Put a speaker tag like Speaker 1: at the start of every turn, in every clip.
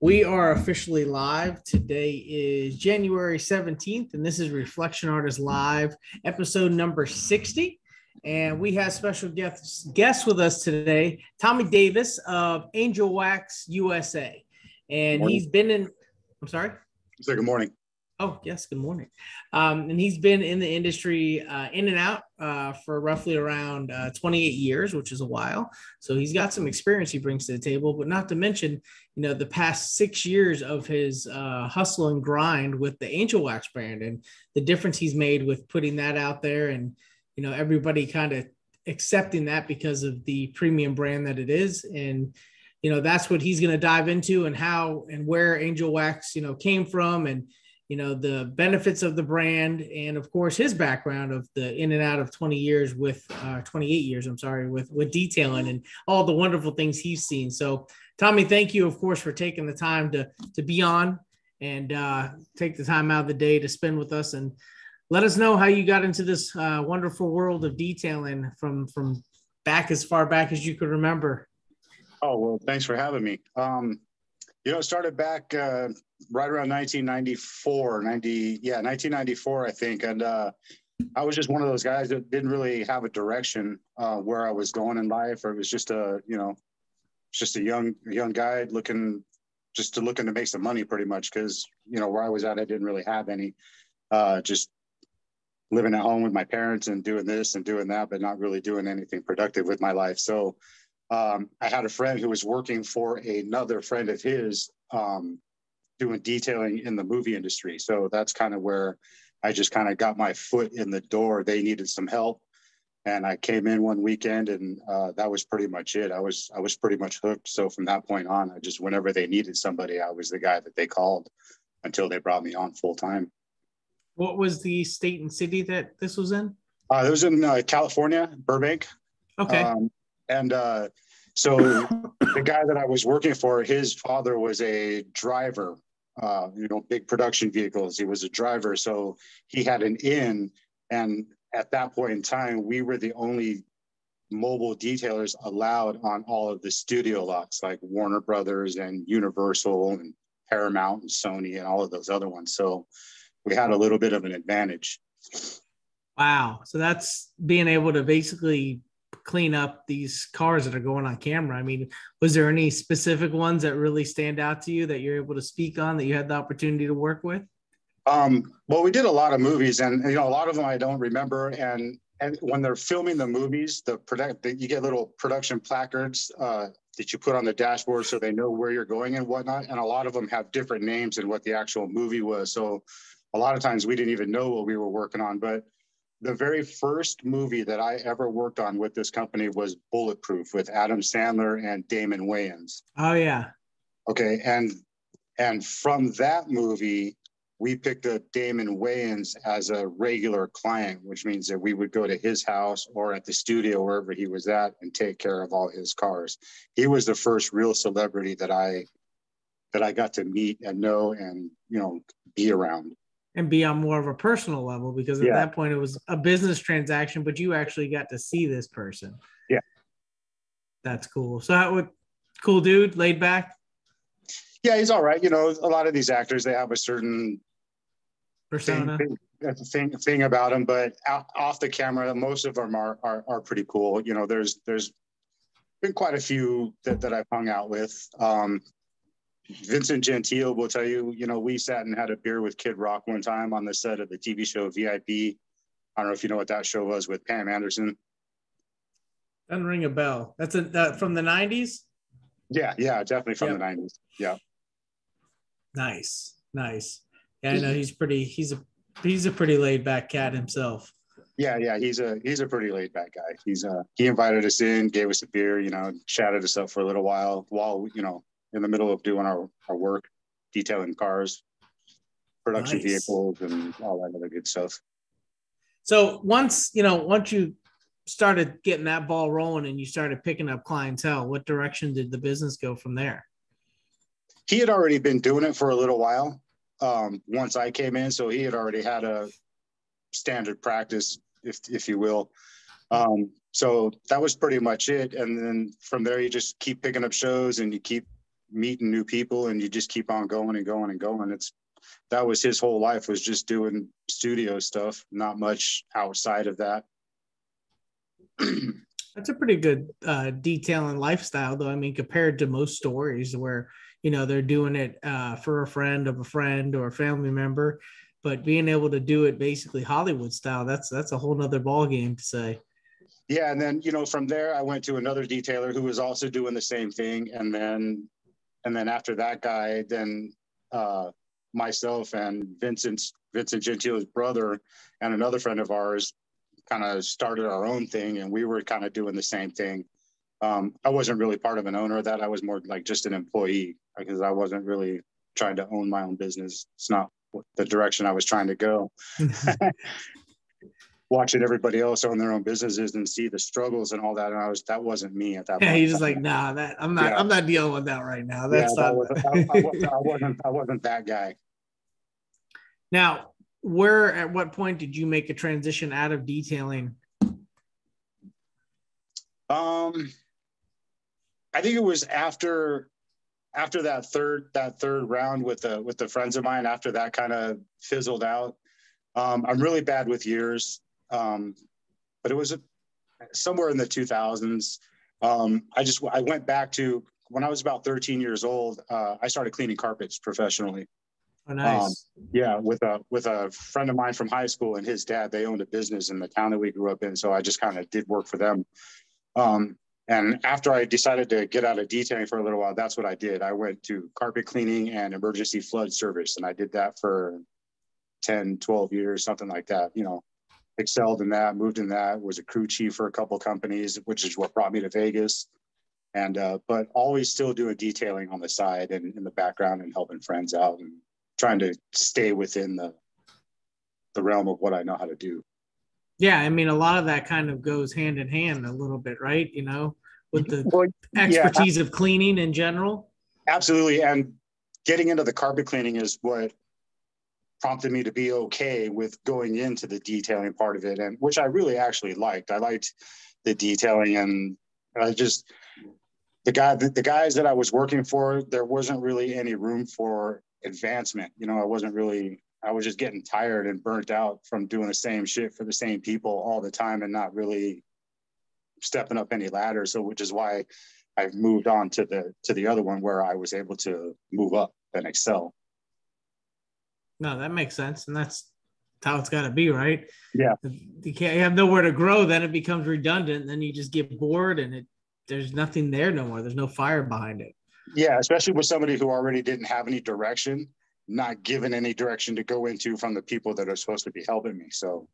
Speaker 1: We are officially live. Today is January 17th, and this is Reflection Artist Live, episode number 60. And we have special guests with us today, Tommy Davis of Angelwax USA. And he's been in, I'm sorry?
Speaker 2: So good morning.
Speaker 1: Oh, yes, good morning. And he's been in the industry in and out for roughly around 28 years, which is a while. So he's got some experience he brings to the table, but not to mention, the past 6 years of his hustle and grind with the Angelwax brand and the difference he's made with putting that out there and, everybody kind of accepting that because of the premium brand that it is. And, that's what he's going to dive into and how and where Angelwax, came from and, the benefits of the brand and of course his background of the in and out of 28 years with detailing and all the wonderful things he's seen. So Tommy, thank you of course for taking the time to be on and take the time out of the day to spend with us and let us know how you got into this wonderful world of detailing from back as far back as you could remember.
Speaker 2: Oh, well, thanks for having me. It started back right around 1994, I think. And I was just one of those guys that didn't really have a direction where I was going in life, or it was just a young guy looking to make some money pretty much. Cause where I was at, I didn't really have any, just living at home with my parents and doing this and doing that, but not really doing anything productive with my life. So I had a friend who was working for another friend of his, doing detailing in the movie industry. So that's kind of where I just kind of got my foot in the door. They needed some help. And I came in one weekend and that was pretty much it. I was pretty much hooked. So from that point on, whenever they needed somebody, I was the guy that they called until they brought me on full time.
Speaker 1: What was the state and city that this was in?
Speaker 2: It was in California, Burbank.
Speaker 1: Okay.
Speaker 2: So the guy that I was working for, his father was a driver, big production vehicles. He was a driver. So he had an inn. And at that point in time, we were the only mobile detailers allowed on all of the studio lots, like Warner Brothers and Universal and Paramount and Sony and all of those other ones. So we had a little bit of an advantage.
Speaker 1: Wow. So that's being able to basically clean up these cars that are going on camera. I mean, was there any specific ones that really stand out to you that you're able to speak on that you had the opportunity to work with?
Speaker 2: Well, we did a lot of movies and, a lot of them I don't remember. And when they're filming the movies, you get little production placards that you put on the dashboard so they know where you're going and whatnot. And a lot of them have different names than what the actual movie was. So a lot of times we didn't even know what we were working on. But the very first movie that I ever worked on with this company was Bulletproof with Adam Sandler and Damon Wayans.
Speaker 1: Oh, yeah.
Speaker 2: Okay. And from that movie, we picked up Damon Wayans as a regular client, which means that we would go to his house or at the studio, wherever he was at, and take care of all his cars. He was the first real celebrity that I got to meet and know and, be around.
Speaker 1: And be on more of a personal level, because at that point it was a business transaction, but you actually got to see this person.
Speaker 2: Yeah.
Speaker 1: That's cool. So cool dude, laid back?
Speaker 2: Yeah, he's all right. A lot of these actors, they have a certain
Speaker 1: persona
Speaker 2: thing about them, but off the camera, most of them are pretty cool. There's been quite a few that I've hung out with. Vincent Gentile will tell you, we sat and had a beer with Kid Rock one time on the set of the TV show VIP. I don't know if you know what that show was with Pam Anderson.
Speaker 1: Doesn't ring a bell. That's from the 90s?
Speaker 2: Yeah, definitely from the 90s. Yeah.
Speaker 1: Nice. Yeah, I know he's a pretty laid back cat himself.
Speaker 2: Yeah, he's a pretty laid back guy. He invited us in, gave us a beer, chatted us up for a little while in the middle of doing our work, detailing cars, production vehicles, and all that other good stuff.
Speaker 1: So once you started getting that ball rolling and you started picking up clientele, what direction did the business go from there?
Speaker 2: He had already been doing it for a little while once I came in. So he had already had a standard practice, if you will. So that was pretty much it. And then from there, you just keep picking up shows and you keep meeting new people, and you just keep on going and going and going. That was his whole life, was just doing studio stuff, not much outside of that.
Speaker 1: That's a pretty good detail and lifestyle, though. I mean, compared to most stories where, you know, they're doing it for a friend of a friend or a family member, but being able to do it basically Hollywood style, that's a whole nother ball game to say.
Speaker 2: Yeah. And then, you know, from there, I went to another detailer who was also doing the same thing. And then after that guy, then myself and Vincent Gentile's brother and another friend of ours kind of started our own thing, and we were kind of doing the same thing. I wasn't really part of an owner of that. I was more like just an employee, because I wasn't really trying to own my own business. It's not the direction I was trying to go. Watching everybody else own their own businesses and see the struggles and all that, and that wasn't me at that point.
Speaker 1: Yeah, he's just like, nah, I'm not dealing with that right now. That's
Speaker 2: I
Speaker 1: not.
Speaker 2: I wasn't that guy.
Speaker 1: Now, at what point did you make a transition out of detailing?
Speaker 2: I think it was after that third round with the friends of mine. After that kind of fizzled out. I'm really bad with years, but it was somewhere in the 2000s. I went back to when I was about 13 years old. I started cleaning carpets professionally.
Speaker 1: Oh, nice.
Speaker 2: Yeah, with a friend of mine from high school and his dad. They owned a business in the town that we grew up in, so I just kind of did work for them. And after I decided to get out of detailing for a little while, that's what I did. I went to carpet cleaning and emergency flood service, and I did that for 10, 12 years, something like that. You know, excelled in that, moved in that, was a crew chief for a couple companies, which is what brought me to Vegas. And but always still doing detailing on the side and in the background, and helping friends out and trying to stay within the realm of what I know how to do.
Speaker 1: Yeah, I mean, a lot of that kind of goes hand in hand a little bit, right? You know, with the expertise of cleaning in general.
Speaker 2: Absolutely. And getting into the carpet cleaning is what prompted me to be okay with going into the detailing part of it, and which I really actually liked. I liked the detailing, and I just the guys that I was working for, there wasn't really any room for advancement. You know, I was just getting tired and burnt out from doing the same shit for the same people all the time and not really stepping up any ladder. So, which is why I've moved on to the other one, where I was able to move up and excel.
Speaker 1: No, that makes sense. And that's how it's got to be, right?
Speaker 2: Yeah.
Speaker 1: You have nowhere to grow, then it becomes redundant. Then you just get bored, and there's nothing there no more. There's no fire behind it.
Speaker 2: Yeah, especially with somebody who already didn't have any direction, not given any direction to go into from the people that are supposed to be helping me. So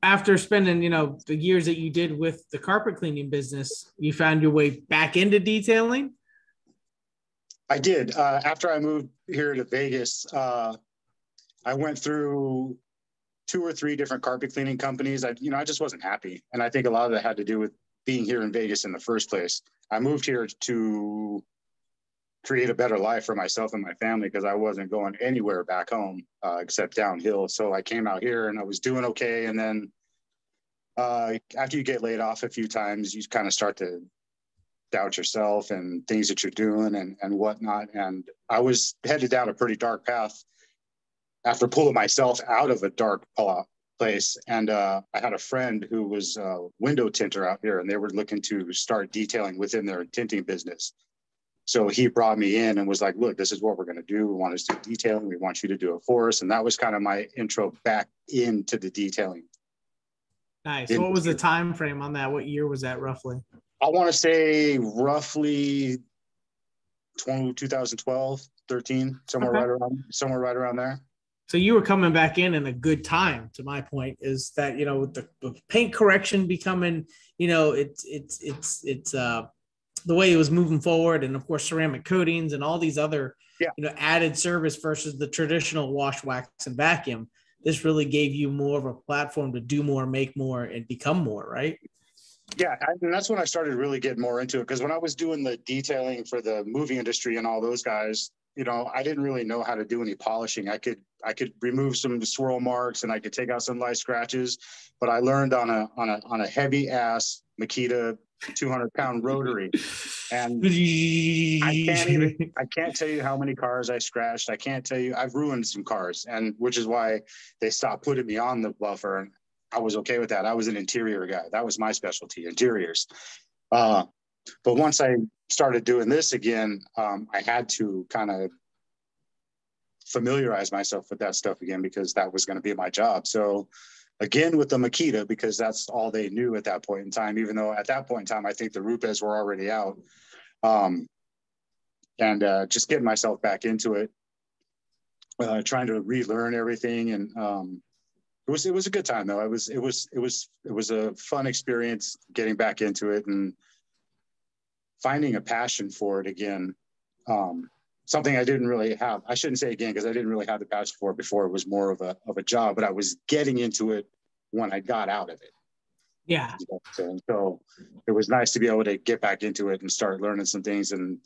Speaker 1: after spending, the years that you did with the carpet cleaning business, you found your way back into detailing?
Speaker 2: I did. After I moved here to Vegas, I went through 2 or 3 different carpet cleaning companies. I just wasn't happy. And I think a lot of that had to do with being here in Vegas in the first place. I moved here to create a better life for myself and my family, because I wasn't going anywhere back home except downhill. So I came out here and I was doing okay. And then after you get laid off a few times, you kind of start to doubt yourself and things that you're doing and whatnot. And I was headed down a pretty dark path after pulling myself out of a dark place. And I had a friend who was a window tinter out here, and they were looking to start detailing within their tinting business. So he brought me in and was like, look, this is what we're going to do. We want us to do detailing. We want you to do it for us. And that was kind of my intro back into the detailing.
Speaker 1: Nice. So what was the time frame on that? What year was that roughly?
Speaker 2: I want to say roughly 2012, 13, somewhere right around there.
Speaker 1: So you were coming back in a good time. To my point is that, with the paint correction becoming, it's the way it was moving forward, and of course ceramic coatings and all these other added service versus the traditional wash, wax, and vacuum. This really gave you more of a platform to do more, make more, and become more, right?
Speaker 2: Yeah, and that's when I started really getting more into it, because when I was doing the detailing for the movie industry and all those guys, I didn't really know how to do any polishing. I could remove some swirl marks and I could take out some light scratches, but I learned on a heavy ass Makita 200-pound rotary. And I can't tell you how many cars I scratched. I can't tell you, I've ruined some cars, and which is why they stopped putting me on the buffer. And I was okay with that. I was an interior guy. That was my specialty, interiors. But once I started doing this again, I had to kind of familiarize myself with that stuff again, because that was going to be my job. So again, with the Makita, because that's all they knew at that point in time, even though at that point in time, I think the Rupes were already out. Just getting myself back into it, trying to relearn everything. And it was a good time though. It was a fun experience getting back into it and finding a passion for it again. Something I didn't really have. I shouldn't say again, because I didn't really have the passion for it before. It was more of a job, but I was getting into it when I got out of it.
Speaker 1: Yeah.
Speaker 2: So it was nice to be able to get back into it and start learning some things. And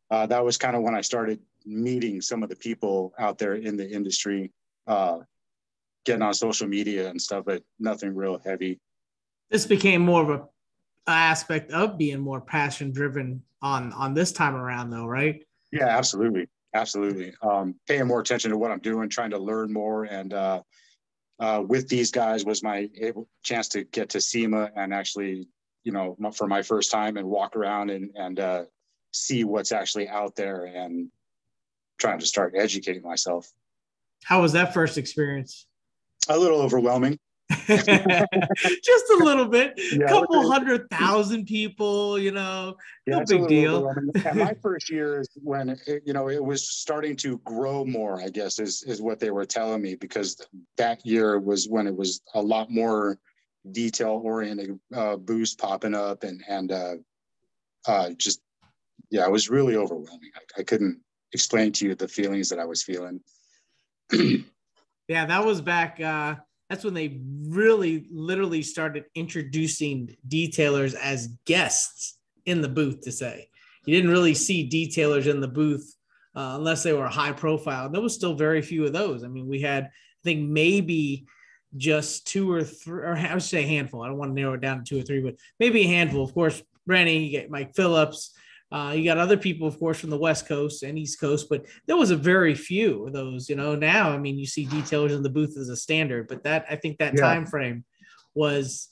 Speaker 2: that was kind of when I started meeting some of the people out there in the industry, getting on social media and stuff, but nothing real heavy.
Speaker 1: This became more of a aspect of being more passion driven on this time around though, right?
Speaker 2: Yeah, absolutely. Absolutely. Paying more attention to what I'm doing, trying to learn more. And with these guys was my chance to get to SEMA and actually, for my first time, and walk around and see what's actually out there and trying to start educating myself.
Speaker 1: How was that first experience?
Speaker 2: A little overwhelming.
Speaker 1: Just a little bit. Yeah, couple 100,000 people, no big deal.
Speaker 2: And my first year is when it was starting to grow more, I guess is what they were telling me, because that year was when it was a lot more detail oriented booths popping up and it was really overwhelming. I couldn't explain to you the feelings that I was feeling.
Speaker 1: Yeah, that was back that's when they really literally started introducing detailers as guests in the booth, to say. You didn't really see detailers in the booth unless they were high profile. And there was still very few of those. I mean, we had, I think, maybe just two or three, or I would say a handful. I don't want to narrow it down to two or three, but maybe a handful. Of course, Rennie, you get Mike Phillips. You got other people, of course, from the West Coast and East Coast, but there was a very few of those. Now, I mean, you see detailers in the booth as a standard, but I think that time frame was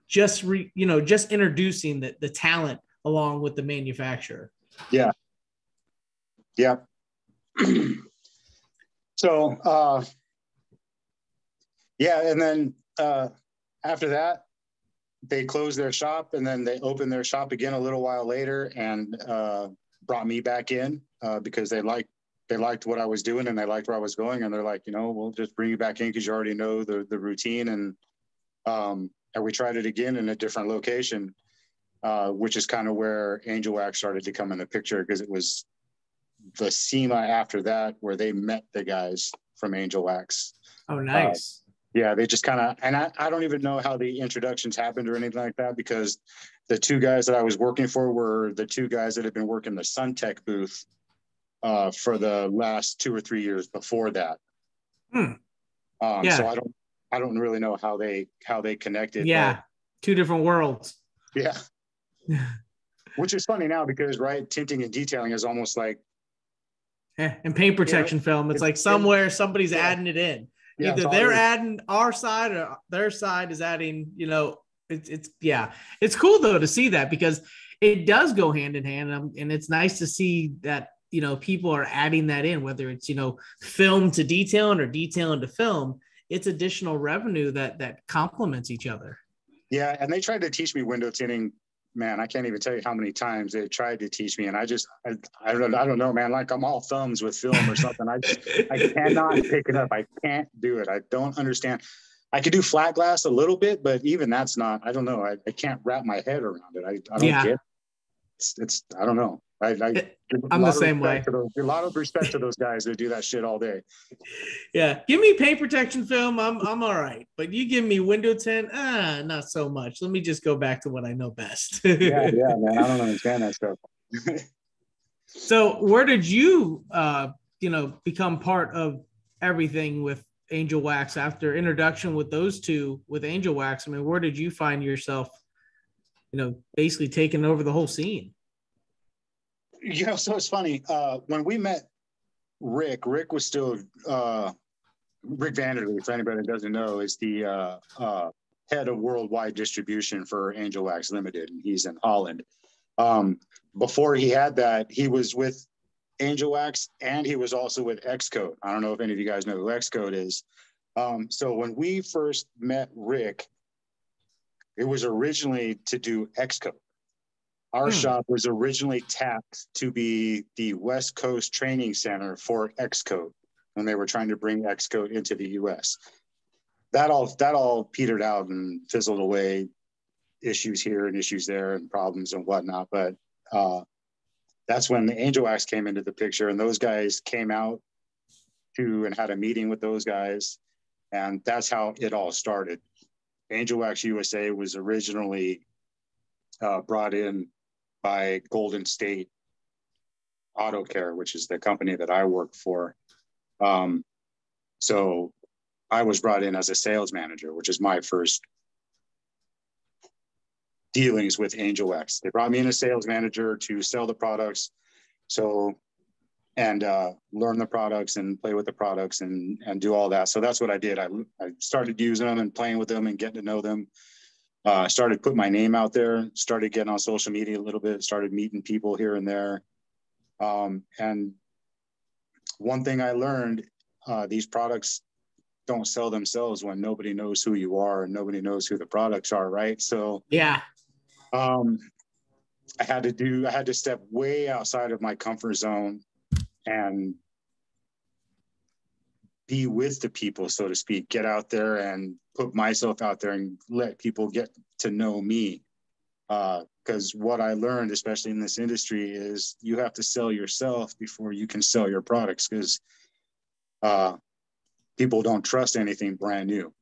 Speaker 1: just just introducing the talent along with the manufacturer.
Speaker 2: Yeah. Yeah. So, and then after that, they closed their shop, and then they opened their shop again a little while later and brought me back in because they liked what I was doing and they liked where I was going. And they're like, we'll just bring you back in because you already know the routine. And we tried it again in a different location, which is kind of where Angelwax started to come in the picture, because it was the SEMA after that where they met the guys from Angelwax.
Speaker 1: Oh, nice.
Speaker 2: Yeah, they just kind of, and I don't even know how the introductions happened or anything like that, because the two guys that I was working for were the two guys that had been working the SunTech booth for the last 2 or 3 years before that. So I don't really know how they connected.
Speaker 1: Yeah, two different worlds.
Speaker 2: Yeah, which is funny now because tinting and detailing is almost like.
Speaker 1: And paint protection film, it's like somebody's adding it in. Yeah, either they're adding our side or their side is adding, it's cool though to see that, because it does go hand in hand. And it's nice to see that, people are adding that in, whether it's, film to detailing or detailing to film. It's additional revenue that complements each other.
Speaker 2: Yeah. And they tried to teach me window tinting. Man, I can't even tell you how many times they tried to teach me. And I don't know, man, like I'm all thumbs with film or something. I cannot pick it up. I can't do it. I don't understand. I could do flat glass a little bit, but even that's not, I don't know. I can't wrap my head around it. I don't get it. It's I don't know.
Speaker 1: I'm the same way.
Speaker 2: A lot of respect to those guys that do that shit all day.
Speaker 1: Yeah, give me paint protection film, I'm all right. But you give me window tint, not so much. Let me just go back to what I know best.
Speaker 2: yeah, man. I don't understand that stuff.
Speaker 1: So, where did you, become part of everything with Angelwax after introduction with those two with Angelwax? I mean, where did you find yourself, basically taking over the whole scene.
Speaker 2: So it's funny. When we met Rick was still, Rick Vanderlee, for anybody that doesn't know, is the head of worldwide distribution for Angelwax Limited, and he's in Holland. Before he had that, he was with Angelwax, and he was also with Xcode. I don't know if any of you guys know who Xcode is. So when we first met Rick, it was originally to do Xcode. Our shop was originally tapped to be the West Coast training center for Xcode when they were trying to bring Xcode into the US. That all petered out and fizzled away, issues here and issues there and problems and whatnot. But that's when the Angelwax came into the picture, and those guys came out and had a meeting with those guys. And that's how it all started. Angelwax USA was originally brought in by Golden State Auto Care, which is the company that I work for. So I was brought in as a sales manager, which is my first dealings with Angelwax. They brought me in as sales manager to sell the products, and learn the products and play with the products and do all that. So that's what I did. I started using them and playing with them and getting to know them. Started putting my name out there, started getting on social media a little bit, started meeting people here and there. And one thing I learned, these products don't sell themselves when nobody knows who you are and nobody knows who the products are, right? So
Speaker 1: yeah,
Speaker 2: I had to step way outside of my comfort zone and be with the people, so to speak, get out there and put myself out there and let people get to know me. Because what I learned, especially in this industry, is you have to sell yourself before you can sell your products, because people don't trust anything brand new.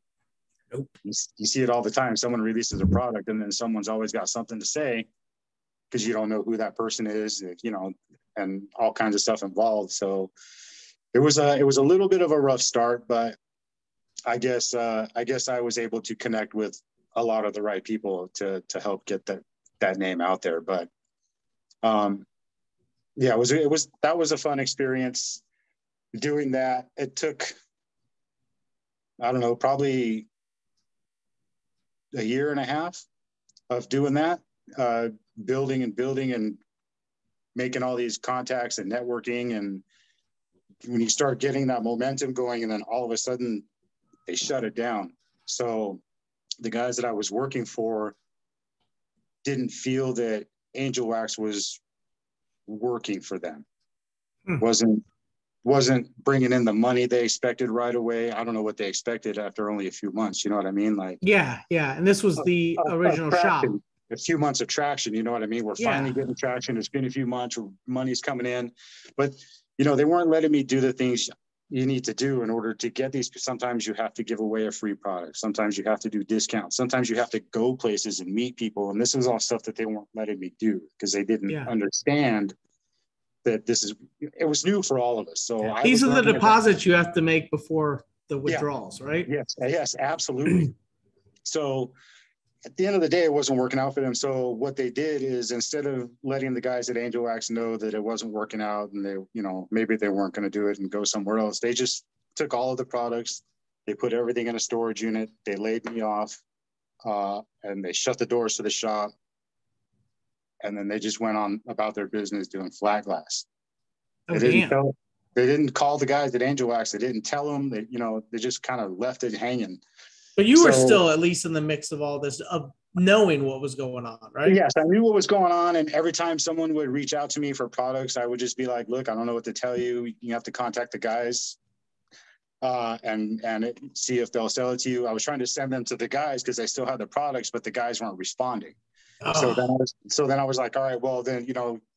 Speaker 1: Nope.
Speaker 2: You see it all the time. Someone releases a product and then someone's always got something to say because you don't know who that person is, and all kinds of stuff involved. So it was a little bit of a rough start, but I guess I was able to connect with a lot of the right people to help get that name out there. But that was a fun experience doing that. It took, I don't know, probably a year and a half of doing that, building and making all these contacts and networking. And when you start getting that momentum going, and then all of a sudden they shut it down. So the guys that I was working for didn't feel that Angelwax was working for them. Wasn't bringing in the money they expected right away. I don't know what they expected after only a few months. You know what I mean? Like,
Speaker 1: yeah. And this was the original shop.
Speaker 2: A few months of traction. You know what I mean? We're finally getting traction. It's been a few months. Money's coming in, but they weren't letting me do the things you need to do in order to get these. Sometimes you have to give away a free product. Sometimes you have to do discounts. Sometimes you have to go places and meet people. And this was all stuff that they weren't letting me do because they didn't understand that it was new for all of us. So
Speaker 1: these are the deposits you have to make before the withdrawals, right?
Speaker 2: Yes, absolutely. So at the end of the day, it wasn't working out for them. So what they did is, instead of letting the guys at Angelwax know that it wasn't working out and they, maybe they weren't going to do it and go somewhere else, they just took all of the products, they put everything in a storage unit, they laid me off, and they shut the doors to the shop. And then they just went on about their business doing flat glass. They didn't call the guys at Angelwax. They didn't tell them that, they just kind of left it hanging.
Speaker 1: But you were still at least in the mix of all this, of knowing what was going on, right?
Speaker 2: Yes, I knew what was going on. And every time someone would reach out to me for products, I would just be like, look, I don't know what to tell you. You have to contact the guys and see if they'll sell it to you. I was trying to send them to the guys because they still had the products, but the guys weren't responding. So then I was like, all right, well then,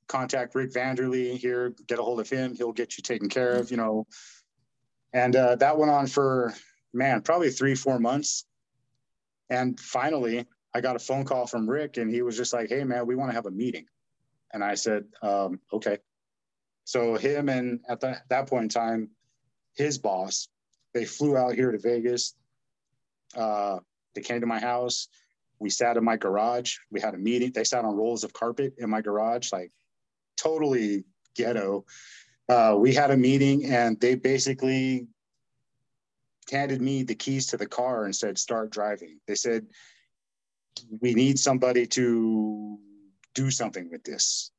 Speaker 2: contact Rick Vanderlee here, get a hold of him. He'll get you taken care of, and that went on for, probably 3-4 months. And finally I got a phone call from Rick, and he was just like, hey man, we want to have a meeting. And I said, okay. So him and at that point in time, his boss, they flew out here to Vegas. They came to my house. We sat in my garage. We had a meeting. They sat on rolls of carpet in my garage, like totally ghetto. We had a meeting, and they basically handed me the keys to the car and said, start driving. They said, we need somebody to do something with this.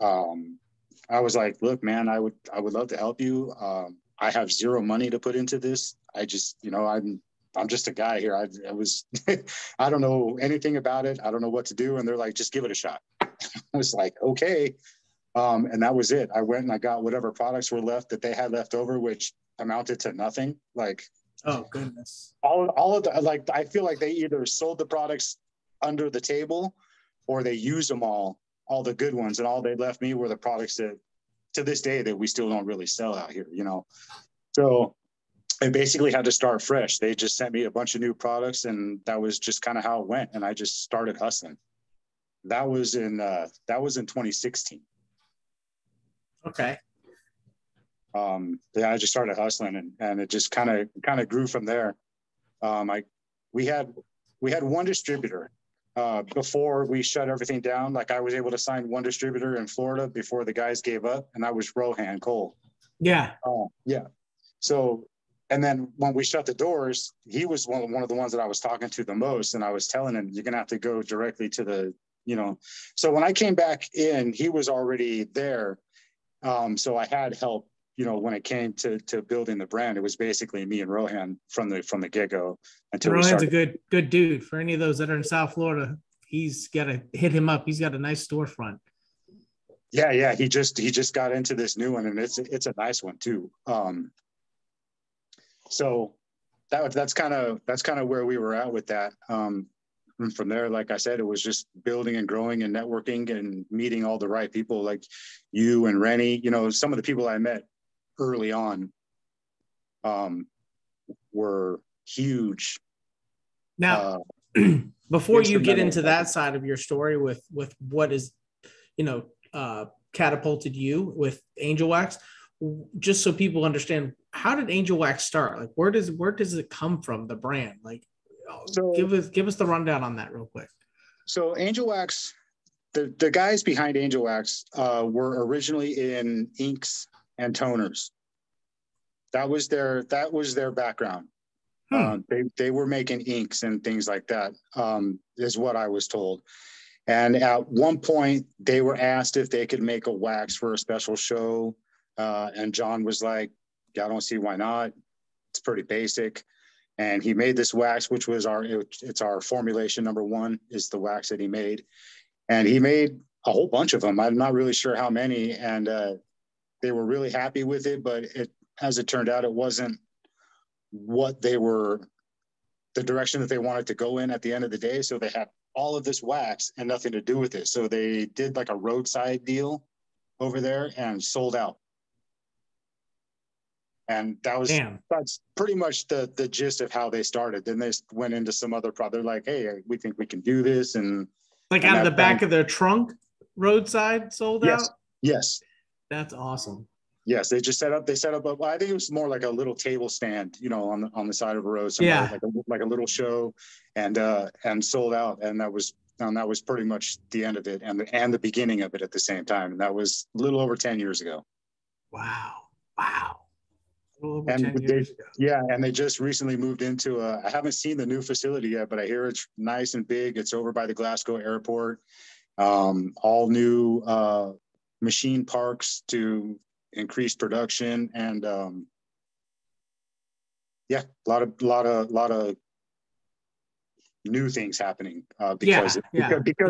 Speaker 2: I was like, look, man, I would love to help you. I have zero money to put into this. I just, I'm just a guy here. I was, I don't know anything about it. I don't know what to do. And they're like, just give it a shot. I was like, okay. And that was it. I went and I got whatever products were left that they had left over, which amounted to nothing. Like,
Speaker 1: oh goodness,
Speaker 2: all of the, like, I feel like they either sold the products under the table or they used them all the good ones. And all they left me were the products that to this day that we still don't really sell out here, So I basically had to start fresh. They just sent me a bunch of new products, and that was just kind of how it went. And I just started hustling. That was in 2016.
Speaker 1: Okay.
Speaker 2: Yeah, I just started hustling, and it just kind of grew from there. We had one distributor before we shut everything down. Like, I was able to sign one distributor in Florida before the guys gave up, and that was Rohan Cole.
Speaker 1: Yeah.
Speaker 2: Yeah. So, and then when we shut the doors, he was one of the ones that I was talking to the most, and I was telling him, you're gonna have to go directly to the, So when I came back in, he was already there. So I had help, when it came to building the brand. It was basically me and Rohan from the get-go until we
Speaker 1: Rohan's
Speaker 2: started.
Speaker 1: a good dude. For any of those that are in South Florida, he's got to hit him up. He's got a nice storefront.
Speaker 2: Yeah. He just got into this new one, and it's a nice one too. So that's kind of where we were at with that. And from there, like I said, it was just building and growing and networking and meeting all the right people, like you and Rennie. Some of the people I met early on were huge.
Speaker 1: Now, before you get into that side of your story with what is, catapulted you with Angelwax, just so people understand, how did Angelwax start? Like, where does it come from, the brand? Like, so, give us the rundown on that real quick.
Speaker 2: So Angelwax, the guys behind Angelwax were originally in inks and toners. That was their background. They were making inks and things like that, is what I was told. And at one point, they were asked if they could make a wax for a special show. And John was like, yeah, I don't see why not. It's pretty basic. And he made this wax, which was it's our formulation number 1 is the wax that he made. And he made a whole bunch of them. I'm not really sure how many. And they were really happy with it. But as it turned out, it wasn't what the direction that they wanted to go in at the end of the day. So they had all of this wax and nothing to do with it. So they did like a roadside deal over there and sold out. And that's pretty much the gist of how they started. Then they went into some other product. They're like, hey, we think we can do this. And
Speaker 1: like, out of the back of their trunk, roadside sold out?
Speaker 2: Yes.
Speaker 1: That's awesome.
Speaker 2: Yes, they set up. I think it was more like a little table stand, on the side of a road somewhere,
Speaker 1: yeah,
Speaker 2: like a little show, and sold out. And that was pretty much the end of it, and the beginning of it at the same time. And that was a little over 10 years ago.
Speaker 1: Wow.
Speaker 2: And they just recently moved into I haven't seen the new facility yet, but I hear it's nice and big. It's over by the Glasgow airport. All new machine parks to increase production, and a lot of new things happening because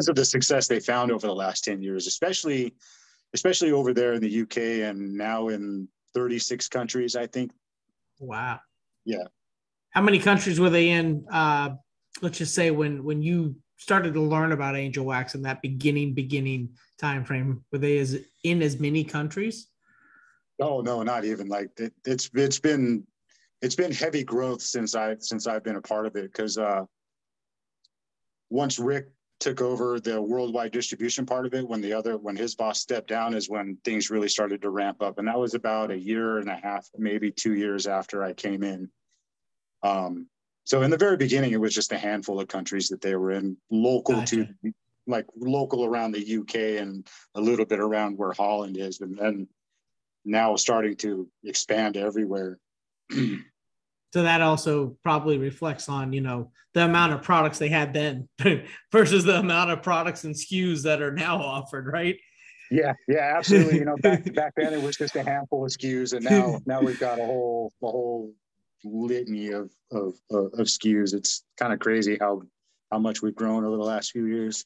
Speaker 2: of the success they found over the last 10 years, especially over there in the UK, and now in 36 countries, I think.
Speaker 1: Wow.
Speaker 2: Yeah.
Speaker 1: How many countries were they in? Let's just say when you started to learn about Angelwax in that beginning time frame, were they in as many countries?
Speaker 2: Oh no, not even. Like it's been heavy growth since I've been a part of it, because once Rick took over the worldwide distribution part of it, when his boss stepped down, is when things really started to ramp up. And that was about a year and a half, maybe 2 years after I came in. So in the very beginning, it was just a handful of countries that they were in, local
Speaker 1: Gotcha.
Speaker 2: to, like local around the UK and a little bit around where Holland is, and then now starting to expand everywhere.
Speaker 1: So that also probably reflects on, the amount of products they had then versus the amount of products and SKUs that are now offered, right?
Speaker 2: Yeah, yeah, absolutely. Back then it was just a handful of SKUs, and now we've got a whole litany of SKUs. It's kind of crazy how much we've grown over the last few years.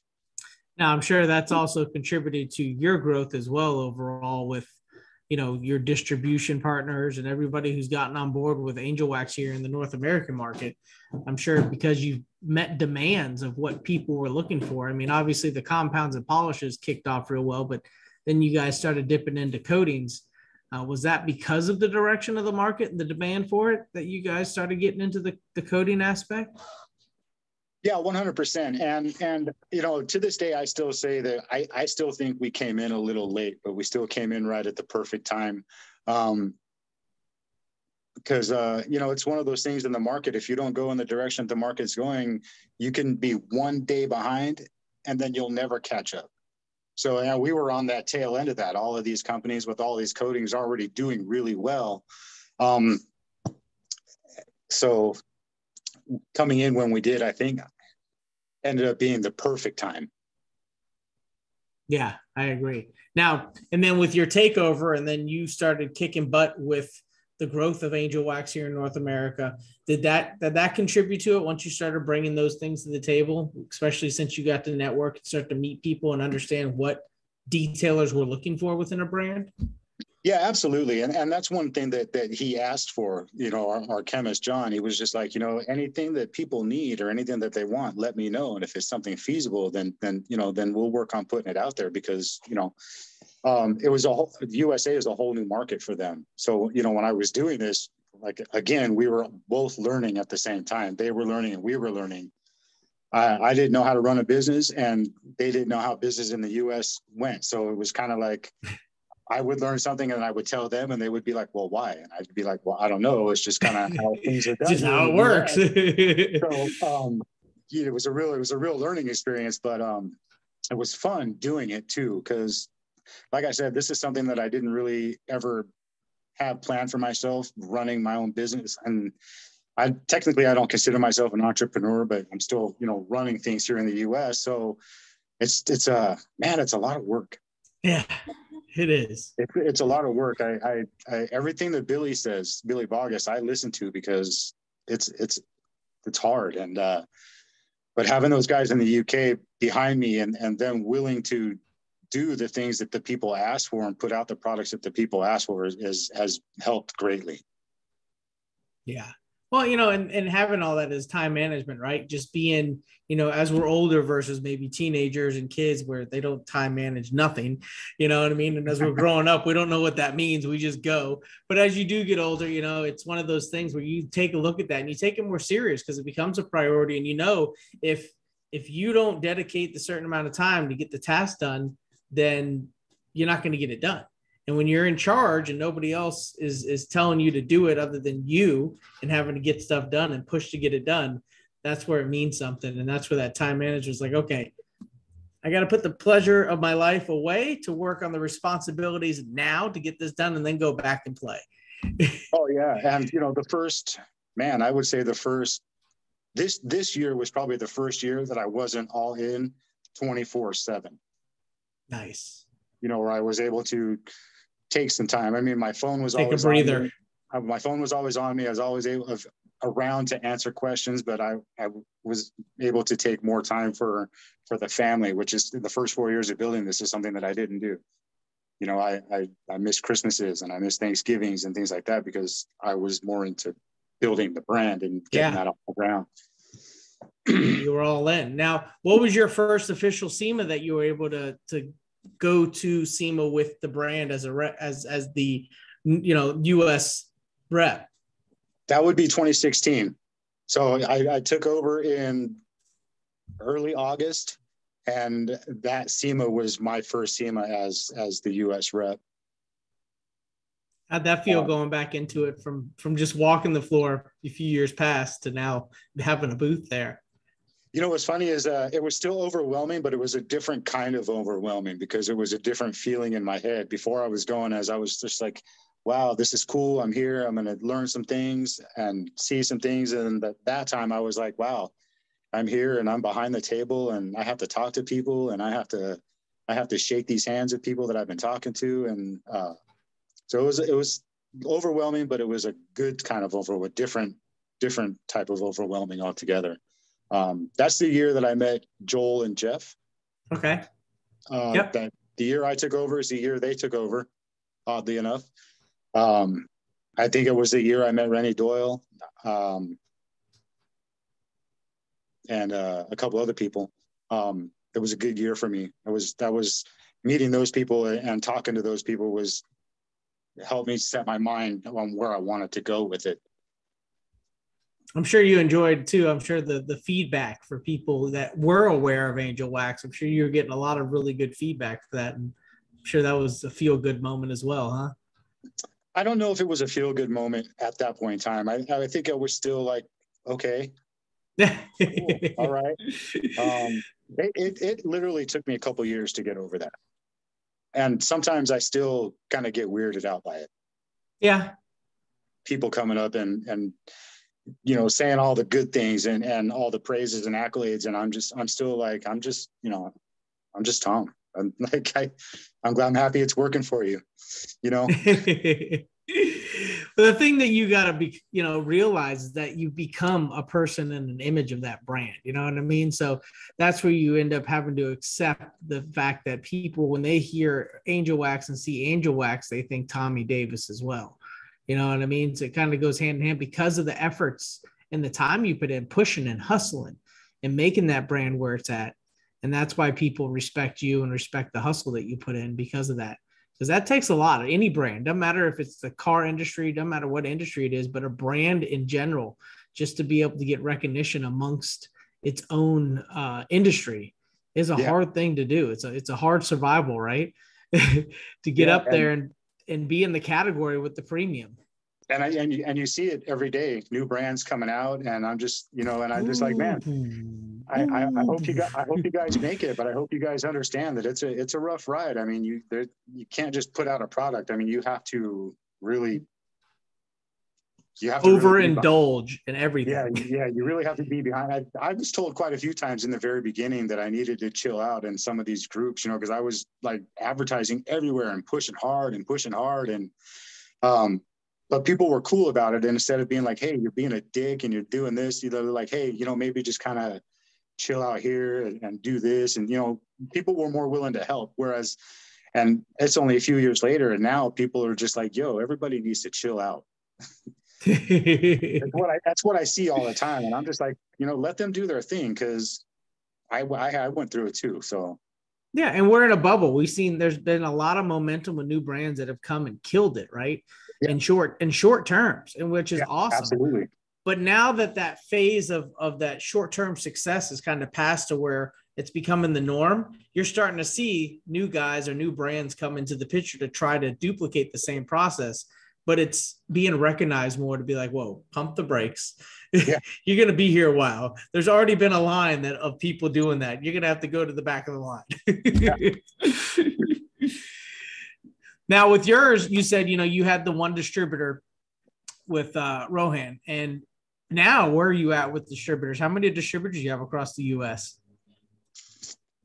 Speaker 1: Now, I'm sure that's also contributed to your growth as well overall with, your distribution partners and everybody who's gotten on board with Angelwax here in the North American market. I'm sure because you've met demands of what people were looking for. I mean, obviously the compounds and polishes kicked off real well, but then you guys started dipping into coatings. Was that because of the direction of the market and the demand for it that you guys started getting into the coating aspect?
Speaker 2: Yeah, 100%. And to this day, I still say that I still think we came in a little late, but we still came in right at the perfect time. Because it's one of those things in the market. If you don't go in the direction the market's going, you can be one day behind, and then you'll never catch up. So we were on that tail end of that. All of these companies with all these coatings already doing really well. So coming in when we did, I think ended up being the perfect time.
Speaker 1: Yeah, I agree. Now, and then with your takeover, and then you started kicking butt with the growth of Angelwax here in North America. Did that contribute to it once you started bringing those things to the table, especially since you got to network and start to meet people and understand what detailers were looking for within a brand?
Speaker 2: Yeah, absolutely. And that's one thing that he asked for, our chemist, John. He was just like, anything that people need or anything that they want, let me know. And if it's something feasible, then we'll work on putting it out there because, it was the USA is a whole new market for them. So, when I was doing this, like, again, we were both learning at the same time. They were learning and we were learning. I didn't know how to run a business and they didn't know how business in the US went. So it was kind of like, I would learn something and I would tell them and they would be like, well, why? And I'd be like, well, I don't know. It's just kind of how things are done
Speaker 1: Just
Speaker 2: here
Speaker 1: how
Speaker 2: in
Speaker 1: it
Speaker 2: the
Speaker 1: works.
Speaker 2: US. So it was a real learning experience, but it was fun doing it too. Cause like I said, this is something that I didn't really ever have planned for myself, running my own business. And I don't consider myself an entrepreneur, but I'm still, running things here in the US. So it's a lot of work.
Speaker 1: Yeah, it is.
Speaker 2: It's a lot of work. I everything that Billy says, Billy Bogus, I listen to because it's hard. And but having those guys in the UK behind me and them willing to do the things that the people ask for and put out the products that the people ask for has helped greatly.
Speaker 1: Yeah. Well, and having all that is time management, right? Just being, as we're older versus maybe teenagers and kids where they don't time manage nothing, you know what I mean? And as we're growing up, we don't know what that means. We just go. But as you do get older, it's one of those things where you take a look at that and you take it more serious because it becomes a priority. And if you don't dedicate the certain amount of time to get the task done, then you're not going to get it done. And when you're in charge and nobody else is telling you to do it other than you and having to get stuff done and push to get it done, that's where it means something. And that's where that time manager is like, okay, I got to put the pleasure of my life away to work on the responsibilities now to get this done and then go back and play.
Speaker 2: Oh, yeah. And, I would say this year was probably the first year that I wasn't all in 24/7.
Speaker 1: Nice.
Speaker 2: Where I was able to take some time. I mean, my phone was
Speaker 1: take
Speaker 2: always
Speaker 1: a breather.
Speaker 2: On me. My phone was always on me. I was always around to answer questions, but I was able to take more time for the family, which is the first 4 years of building this is something that I didn't do. I miss Christmases and I miss Thanksgivings and things like that because I was more into building the brand and getting that off the ground.
Speaker 1: You were all in. Now, what was your first official SEMA that you were able to go to SEMA with the brand as the US rep?
Speaker 2: That would be 2016. So I took over in early August, and that SEMA was my first SEMA as the US rep.
Speaker 1: How'd that feel going back into it from just walking the floor a few years past to now having a booth there?
Speaker 2: You know, what's funny is it was still overwhelming, but it was a different kind of overwhelming because it was a different feeling in my head. Before I was going, as I was just like, wow, this is cool. I'm here. I'm going to learn some things and see some things. And at that time I was like, wow, I'm here and I'm behind the table and I have to talk to people and I have to shake these hands of people that I've been talking to. And so it was overwhelming, but it was a good kind of different type of overwhelming altogether. That's the year that I met Joel and Jeff.
Speaker 1: Okay. Yep.
Speaker 2: That the year I took over is the year they took over, oddly enough. I think it was the year I met Rennie Doyle, and a couple other people. It was a good year for me. That was meeting those people and talking to those people helped me set my mind on where I wanted to go with it.
Speaker 1: I'm sure you enjoyed too. I'm sure the feedback for people that were aware of Angelwax, I'm sure you were getting a lot of really good feedback for that. And I'm sure that was a feel good moment as well, huh?
Speaker 2: I don't know if it was a feel good moment at that point in time. I think I was still like, okay, cool. All right. It literally took me a couple years to get over that. And sometimes I still kind of get weirded out by it.
Speaker 1: Yeah. People
Speaker 2: coming up and you know, saying all the good things and all the praises and accolades. And I'm just Tom. I'm like, I'm happy it's working for you, you know?
Speaker 1: The thing that you got to realize is that you become a person and an image of that brand. You know what I mean? So that's where you end up having to accept the fact that people, when they hear Angelwax and see Angelwax, they think Tommy Davis as well. You know what I mean? So it kind of goes hand in hand because of the efforts and the time you put in pushing and hustling and making that brand where it's at. And that's why people respect you and respect the hustle that you put in because of that. Because that takes a lot of any brand. Doesn't matter if it's the car industry, doesn't matter what industry it is, but a brand in general, just to be able to get recognition amongst its own industry is a hard thing to do. It's a hard survival, right? To get up there and be in the category with the premium.
Speaker 2: And you see it every day, new brands coming out, and I'm just, you know, and I'm just like, man, I hope you guys make it, but I hope you guys understand that it's a rough ride. I mean, you can't just put out a product. I mean, you have to really
Speaker 1: overindulge in everything.
Speaker 2: Yeah, you really have to be behind. I was told quite a few times in the very beginning that I needed to chill out in some of these groups, you know, because I was like advertising everywhere and pushing hard and but people were cool about it. And instead of being like, hey, you're being a dick and you're doing this, they're like, hey, you know, maybe just kind of chill out here and do this. And, you know, people were more willing to help. Whereas, and it's only a few years later, and now people are just like, yo, everybody needs to chill out. That's what I see all the time. And I'm just like, you know, let them do their thing. Cause I went through it too. So.
Speaker 1: Yeah. And we're in a bubble. There's been a lot of momentum with new brands that have come and killed it. Right. Yeah. in short terms, and which is awesome.
Speaker 2: Absolutely.
Speaker 1: But now that phase of that short-term success is kind of passed to where it's becoming the norm, you're starting to see new guys or new brands come into the picture to try to duplicate the same process, but it's being recognized more to be like, whoa, pump the brakes. Yeah. You're going to be here a while. There's already been a line of people doing that. You're going to have to go to the back of the line. Yeah. Now with yours, you said, you know, you had the one distributor with Rohan, and now where are you at with distributors? How many distributors do you have across the U.S.?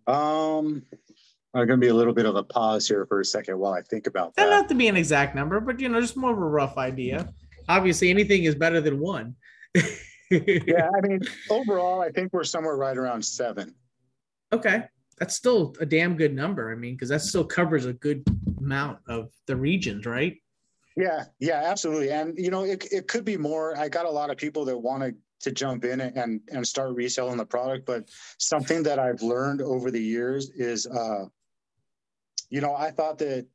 Speaker 2: I'm going to be a little bit of a pause here for a second while I think about that.
Speaker 1: Doesn't have to be an exact number, but, you know, just more of a rough idea. Obviously, anything is better than one.
Speaker 2: Yeah, I mean, overall, I think we're somewhere right around 7.
Speaker 1: Okay. That's still a damn good number. I mean, because that still covers a good amount of the regions, right?
Speaker 2: Yeah, absolutely. And, you know, it could be more. I got a lot of people that want to jump in and start reselling the product. But something that I've learned over the years is, you know, I thought that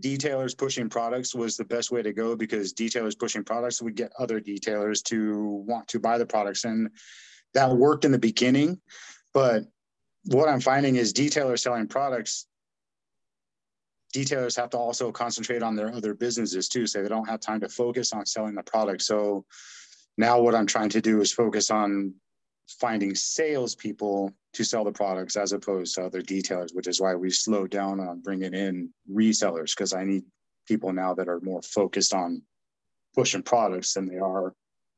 Speaker 2: detailers pushing products was the best way to go because detailers pushing products would get other detailers to want to buy the products. And that worked in the beginning. But what I'm finding is detailers selling products detailers have to also concentrate on their other businesses too, so they don't have time to focus on selling the product. So now what I'm trying to do is focus on finding salespeople to sell the products as opposed to other detailers, which is why we slowed down on bringing in resellers, because I need people now that are more focused on pushing products than they are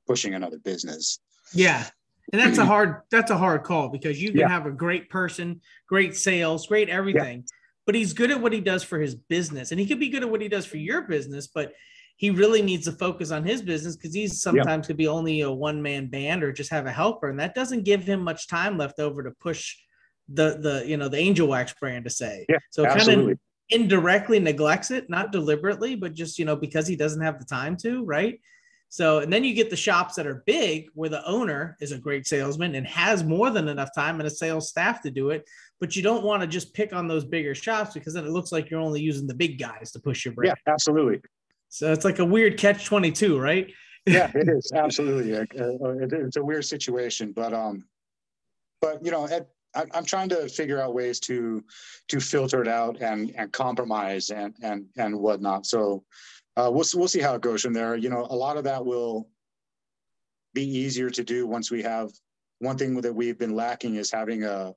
Speaker 2: pushing another business.
Speaker 1: Yeah. And that's a hard call, because you can have a great person, great sales, great everything, but he's good at what he does for his business. And he could be good at what he does for your business, but he really needs to focus on his business, because he's sometimes could be only a one-man band or just have a helper. And that doesn't give him much time left over to push the Angelwax brand, to say.
Speaker 2: Yeah,
Speaker 1: so it
Speaker 2: absolutely.
Speaker 1: kind of indirectly neglects it, not deliberately, but just, because he doesn't have the time to, right? So, and then you get the shops that are big, where the owner is a great salesman and has more than enough time and a sales staff to do it. But you don't want to just pick on those bigger shops, because then it looks like you're only using the big guys to push your brand.
Speaker 2: Yeah, absolutely.
Speaker 1: So it's like a weird catch-22, right?
Speaker 2: Yeah, it is. Absolutely. It's a weird situation, but I'm trying to figure out ways to filter it out and compromise and whatnot. So we'll see how it goes from there. A lot of that will be easier to do once we have. One thing that we've been lacking is having a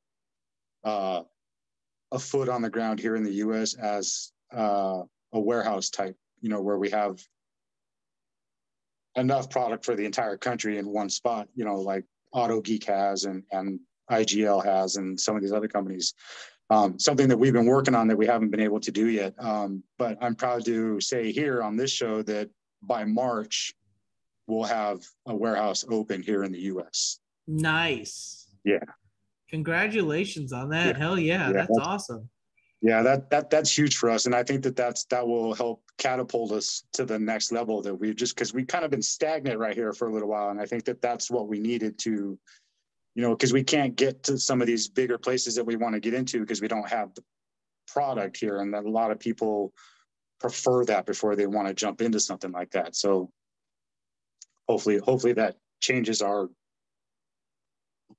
Speaker 2: foot on the ground here in the U.S. as a warehouse type, where we have enough product for the entire country in one spot, like Auto Geek has and IGL has, and some of these other companies. Something that we've been working on that we haven't been able to do yet. But I'm proud to say here on this show that by March, we'll have a warehouse open here in the U.S.
Speaker 1: Nice.
Speaker 2: Yeah.
Speaker 1: Congratulations on that. Hell yeah. That's awesome.
Speaker 2: Yeah, that's huge for us. And I think that will help catapult us to the next level, that because we've kind of been stagnant right here for a little while. And I think that's what we needed to, because we can't get to some of these bigger places that we want to get into because we don't have the product here. And that a lot of people prefer that before they want to jump into something like that. So hopefully that changes our.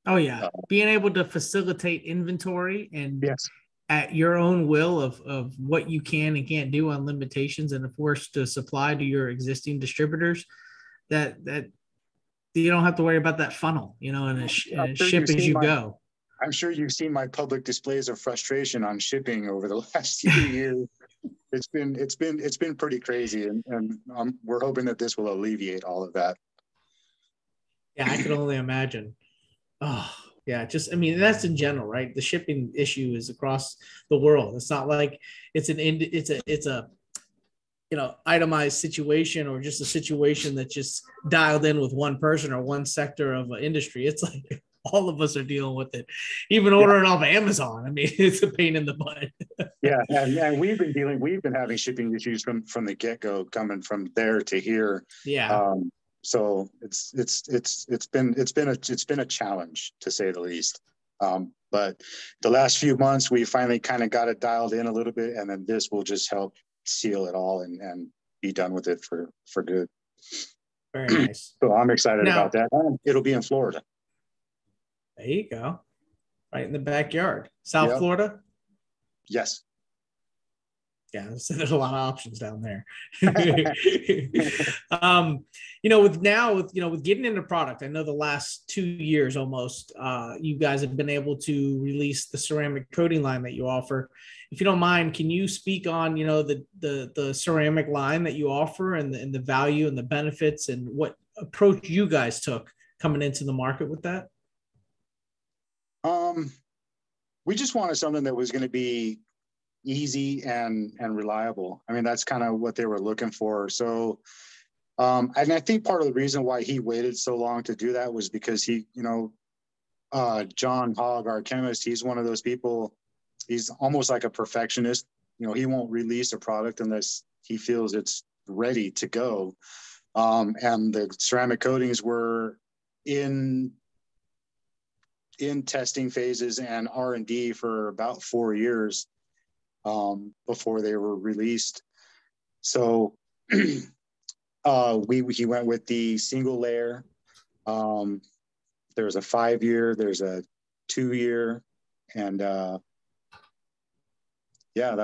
Speaker 1: Oh yeah. Being able to facilitate inventory and
Speaker 2: yes.
Speaker 1: At your own will of what you can and can't do on limitations, and of course to supply to your existing distributors, that you don't have to worry about that funnel, and ship as you go.
Speaker 2: I'm sure you've seen my public displays of frustration on shipping over the last few years. It's been pretty crazy, and we're hoping that this will alleviate all of that.
Speaker 1: Yeah, I can only imagine. Oh. Yeah, that's in general, right? The shipping issue is across the world. It's not like it's a itemized situation, or just a situation that's just dialed in with one person or one sector of an industry. It's like all of us are dealing with it. Even ordering off Amazon, it's a pain in the butt.
Speaker 2: Yeah, and we've been having shipping issues from the get-go, coming from there to here.
Speaker 1: Yeah.
Speaker 2: So it's been a challenge, to say the least. But the last few months, we finally kind of got it dialed in a little bit, and then this will just help seal it all and be done with it for good.
Speaker 1: Very nice.
Speaker 2: So I'm excited about that. It'll be in Florida.
Speaker 1: There you go. Right in the backyard. South Florida?
Speaker 2: Yes.
Speaker 1: Yeah, so there's a lot of options down there. With getting into product, I know the last 2 years almost, you guys have been able to release the ceramic coating line that you offer. If you don't mind, can you speak on, the ceramic line that you offer and the value and the benefits and what approach you guys took coming into the market with that?
Speaker 2: We just wanted something that was going to be easy and reliable. That's kind of what they were looking for. So, and I think part of the reason why he waited so long to do that was because he, John Hogg, our chemist, he's one of those people, he's almost like a perfectionist. He won't release a product unless he feels it's ready to go. And the ceramic coatings were in testing phases and R&D for about 4 years before they were released. So he went with the single layer. There's a 5-year, there's a 2-year, and that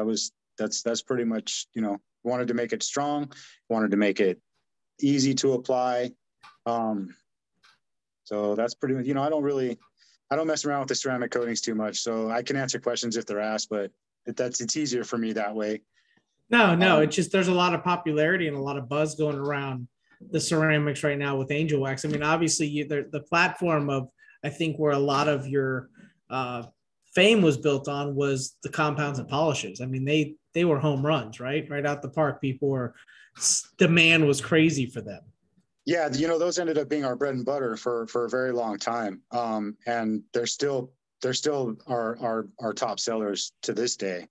Speaker 2: was That's pretty much, you know, wanted to make it strong, wanted to make it easy to apply. So that's pretty much, you know, I don't mess around with the ceramic coatings too much. So I can answer questions if they're asked, but it's easier for me that way.
Speaker 1: No, it's just there's a lot of popularity and a lot of buzz going around the ceramics right now with Angelwax. I mean, obviously, the platform of, I think, where a lot of your fame was built on was the compounds and polishes. I mean, they were home runs, right out the park. People were, demand was crazy for them.
Speaker 2: Yeah, you know, those ended up being our bread and butter for a very long time, and they're still our top sellers to this day.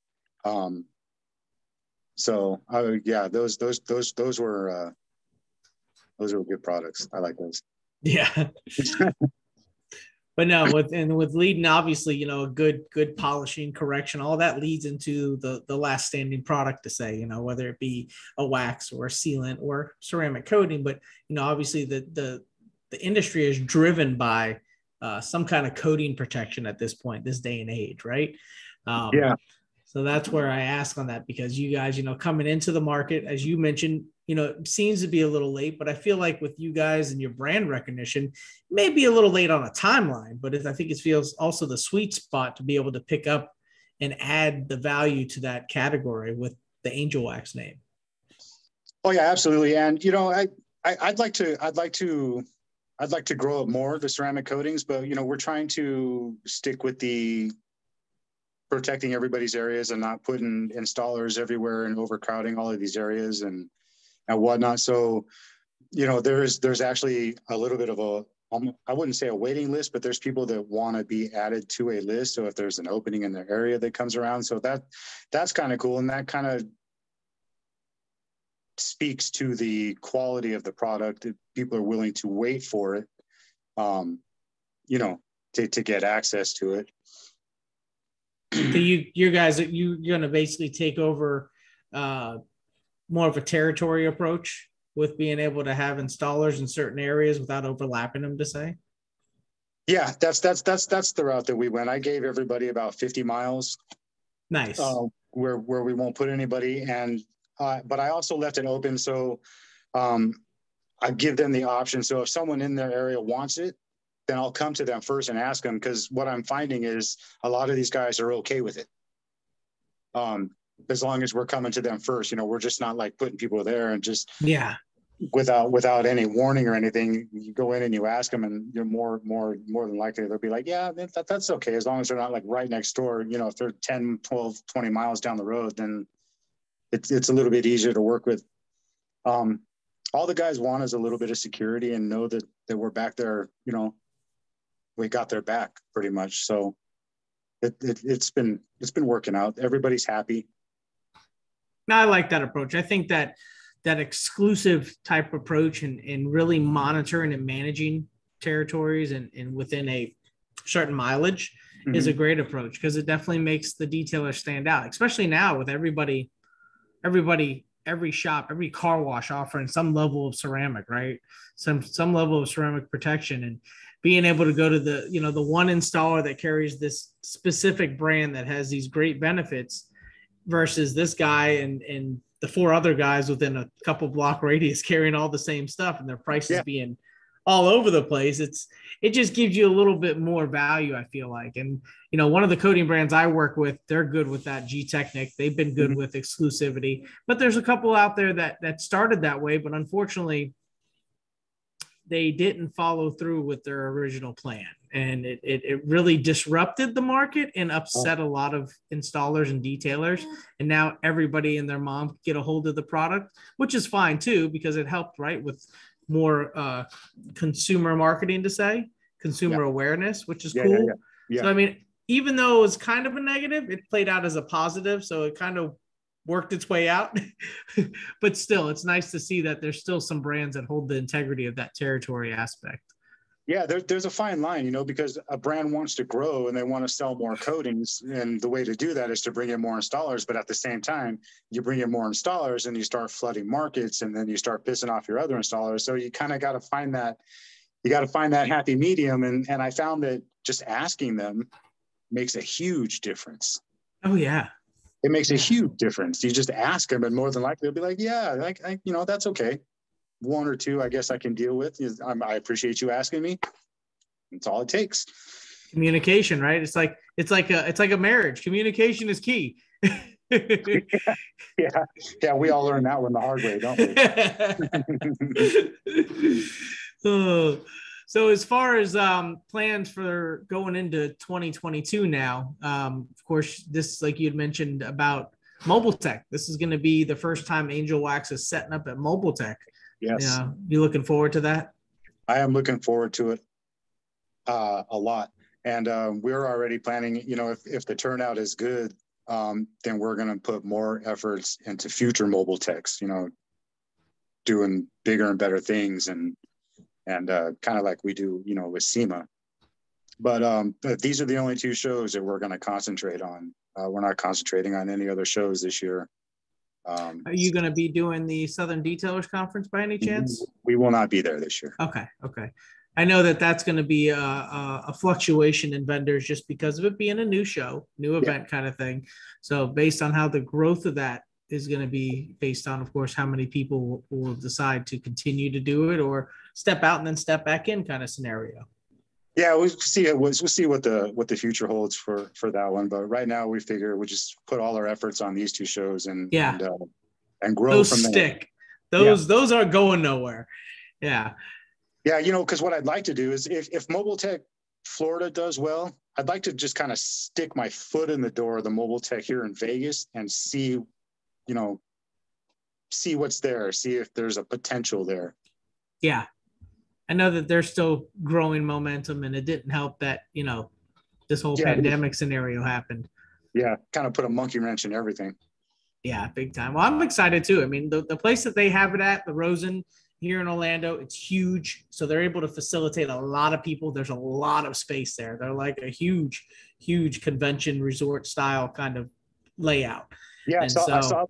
Speaker 2: So yeah, those were good products. I like those.
Speaker 1: Yeah. But no, with leading, obviously, you know, a good polishing, correction, all that leads into the last standing product to say, you know, whether it be a wax or a sealant or ceramic coating. But, you know, obviously the industry is driven by some kind of coating protection at this point, this day and age, right?
Speaker 2: Yeah.
Speaker 1: So that's where I ask on that, because you guys, you know, coming into the market, as you mentioned, you know, it seems to be a little late, but I feel like with you guys and your brand recognition, maybe a little late on a timeline, but I think it feels also the sweet spot to be able to pick up and add the value to that category with the Angelwax name.
Speaker 2: Oh yeah, absolutely. And, you know, I'd like to grow up more the ceramic coatings, but, you know, we're trying to stick with the protecting everybody's areas and not putting installers everywhere and overcrowding all of these areas and whatnot. So, you know, there's actually a little bit of I wouldn't say a waiting list, but there's people that want to be added to a list. So if there's an opening in their area that comes around, so that's kind of cool. And that kind of speaks to the quality of the product, that people are willing to wait for it, you know, to get access to it.
Speaker 1: So you guys, you're going to basically take over more of a territory approach with being able to have installers in certain areas without overlapping them, to say?
Speaker 2: Yeah, that's the route that we went. I gave everybody about 50 miles.
Speaker 1: Nice.
Speaker 2: Where we won't put anybody. And, but I also left it open. So I give them the option. So if someone in their area wants it, then I'll come to them first and ask them. Cause what I'm finding is a lot of these guys are okay with it. As long as we're coming to them first, you know, we're just not like putting people there and just,
Speaker 1: yeah,
Speaker 2: without any warning or anything. You go in and you ask them, and you're more than likely they'll be like, yeah, that's okay. As long as they're not like right next door, you know, if they're 10, 12, 20 miles down the road, then it's a little bit easier to work with. All the guys want is a little bit of security and know that we're back there, you know, we got their back pretty much. So it's been working out. Everybody's happy.
Speaker 1: No, I like that approach. I think that exclusive type approach and really monitoring and managing territories and within a certain mileage is a great approach, because it definitely makes the detailer stand out, especially now with everybody, every shop, every car wash offering some level of ceramic, right? Some level of ceramic protection, and being able to go to the, you know, the one installer that carries this specific brand that has these great benefits versus this guy and the four other guys within a couple block radius carrying all the same stuff and their prices being all over the place. It just gives you a little bit more value, I feel like. And, you know, one of the coating brands I work with, they're good with that, G-Technic. They've been good with exclusivity, but there's a couple out there that started that way, but unfortunately they didn't follow through with their original plan. And it really disrupted the market and upset a lot of installers and detailers. And now everybody and their mom get a hold of the product, which is fine too, because it helped, right, with more consumer marketing, to say, consumer awareness, which is cool. Yeah. So, I mean, even though it was kind of a negative, it played out as a positive. So it kind of worked its way out. But still, it's nice to see that there's still some brands that hold the integrity of that territory aspect.
Speaker 2: Yeah, there's a fine line, you know, because a brand wants to grow and they want to sell more coatings. And the way to do that is to bring in more installers. But at the same time, you bring in more installers and you start flooding markets, and then you start pissing off your other installers. So you kind of got to find that, happy medium. And I found that just asking them makes a huge difference.
Speaker 1: Oh, yeah.
Speaker 2: it makes a huge difference. You just ask them, and more than likely they'll be like, yeah, like, that's okay. One or two, I guess I can deal with. I appreciate you asking me. That's all it takes.
Speaker 1: Communication, right? It's like a marriage. Communication is key.
Speaker 2: Yeah. We all learn that one the hard way, don't
Speaker 1: we? So as far as plans for going into 2022 now, of course, this, like you had mentioned about Mobile Tech, this is going to be the first time Angelwax is setting up at Mobile Tech.
Speaker 2: Yes.
Speaker 1: You looking forward to that?
Speaker 2: I am looking forward to it a lot. And we're already planning, if the turnout is good, then we're going to put more efforts into future Mobile Techs, doing bigger and better things and kind of like we do, with SEMA. But these are the only two shows that we're going to concentrate on. We're not concentrating on any other shows this year.
Speaker 1: Are you going to be doing the Southern Detailers Conference by any chance?
Speaker 2: We will not be there this year.
Speaker 1: Okay. I know that's going to be a fluctuation in vendors just because of it being a new show, new event kind of thing. So based on how the growth of that is going to be based on, of course, how many people will decide to continue to do it or step out and then step back in kind of scenario.
Speaker 2: Yeah, we'll see what the future holds for that one. But right now we figure we'll just put all our efforts on these two shows and grow
Speaker 1: those
Speaker 2: from
Speaker 1: stick.
Speaker 2: there.
Speaker 1: Those are going nowhere. Yeah.
Speaker 2: Yeah, because what I'd like to do is if Mobile Tech Florida does well, I'd like to just kind of stick my foot in the door of the Mobile Tech here in Vegas and see what's there, see if there's a potential there.
Speaker 1: Yeah. I know that they're still growing momentum, and it didn't help that, this whole pandemic scenario happened.
Speaker 2: Yeah, kind of put a monkey wrench in everything.
Speaker 1: Yeah, big time. Well, I'm excited too. I mean, the place that they have it at, the Rosen here in Orlando, it's huge. So they're able to facilitate a lot of people. There's a lot of space there. They're like a huge, huge convention resort style kind of layout.
Speaker 2: Yeah, I saw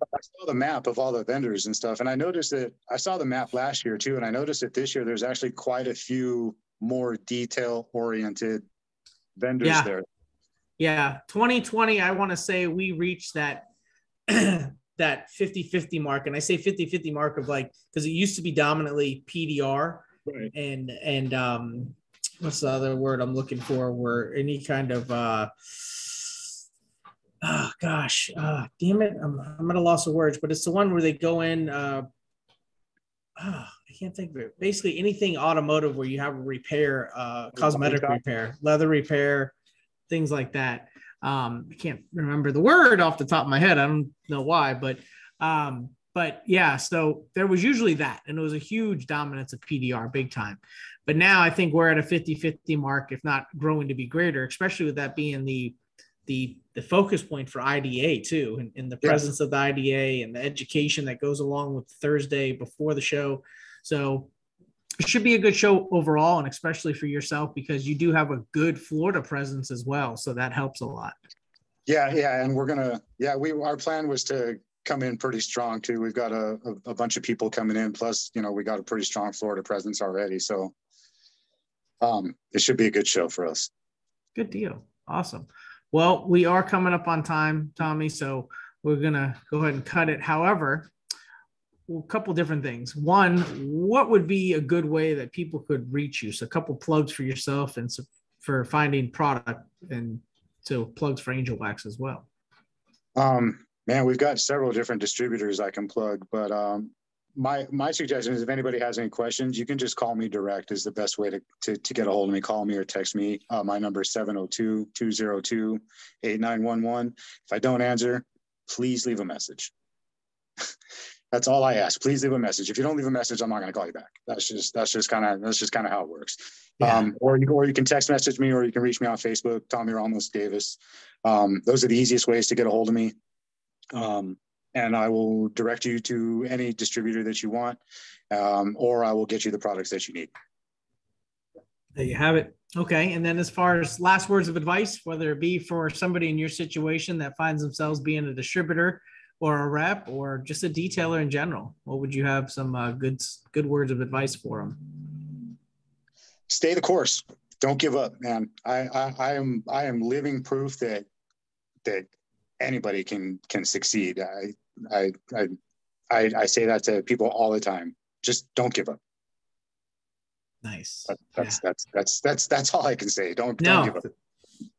Speaker 2: the map of all the vendors and stuff. And I noticed that I saw the map last year too. And I noticed that this year there's actually quite a few more detail-oriented vendors there.
Speaker 1: Yeah, 2020, I want to say we reached that that 50-50 mark. And I say 50-50 mark of because it used to be dominantly PDR.
Speaker 2: Right.
Speaker 1: And what's the other word I'm looking for? Where any kind of damn it, I'm at a loss of words, but it's the one where they go in. I can't think of it. Basically, anything automotive where you have a repair, cosmetic repair, leather repair, things like that. I can't remember the word off the top of my head. I don't know why, but yeah. So there was usually that, and it was a huge dominance of PDR, big time. But now I think we're at a 50-50 mark, if not growing to be greater, especially with that being the focus point for IDA too, and the presence of the IDA and the education that goes along with Thursday before the show. So it should be a good show overall, and especially for yourself because you do have a good Florida presence as well. So that helps a lot.
Speaker 2: Yeah. And our plan was to come in pretty strong too. We've got a bunch of people coming in, plus, we got a pretty strong Florida presence already. So it should be a good show for us.
Speaker 1: Good deal. Awesome. Well, we are coming up on time, Tommy, so we're going to go ahead and cut it. However, a couple different things. One, what would be a good way that people could reach you? So a couple plugs for yourself and for finding product, and so plugs for Angelwax as well.
Speaker 2: Man, we've got several different distributors I can plug, but my suggestion is if anybody has any questions, you can just call me direct is the best way to get a hold of me. Call me or text me. My number is 702-202-8911. If I don't answer, please leave a message. That's all I ask. Please leave a message. If you don't leave a message, I'm not going to call you back. That's just kind of how it works. Yeah. Or you can text message me, or you can reach me on Facebook, Tommy Ramos Davis. Those are the easiest ways to get a hold of me. And I will direct you to any distributor that you want, or I will get you the products that you need.
Speaker 1: There you have it. Okay. And then as far as last words of advice, whether it be for somebody in your situation that finds themselves being a distributor or a rep or just a detailer in general, what would you have some good words of advice for them?
Speaker 2: Stay the course. Don't give up, man. I am living proof that anybody can succeed. I say that to people all the time. Just don't give up.
Speaker 1: Nice.
Speaker 2: That's all I can say. Don't give up.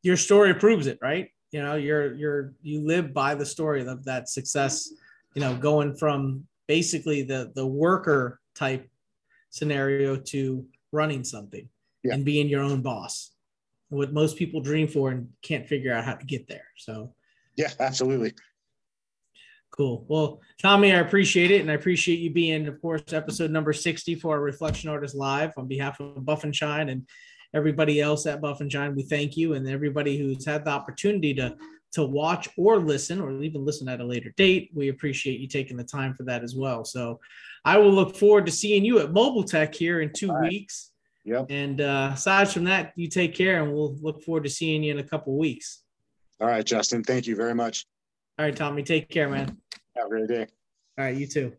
Speaker 1: Your story proves it, right? You know, you live by the story of that success, you know, going from basically the worker type scenario to running something and being your own boss, what most people dream for and can't figure out how to get there. So
Speaker 2: yeah, absolutely.
Speaker 1: Cool. Well, Tommy, I appreciate it. And I appreciate you being, of course, episode number 60 for our Reflection Artist Live. On behalf of Buff and Shine and everybody else at Buff and Shine, we thank you. And everybody who's had the opportunity to watch or listen, or even listen at a later date, we appreciate you taking the time for that as well. So I will look forward to seeing you at Mobile Tech here in 2 weeks.
Speaker 2: Yep.
Speaker 1: And aside from that, you take care, and we'll look forward to seeing you in a couple of weeks.
Speaker 2: All right, Justin. Thank you very much.
Speaker 1: All right, Tommy, take care, man.
Speaker 2: Have a great day.
Speaker 1: All right, you too.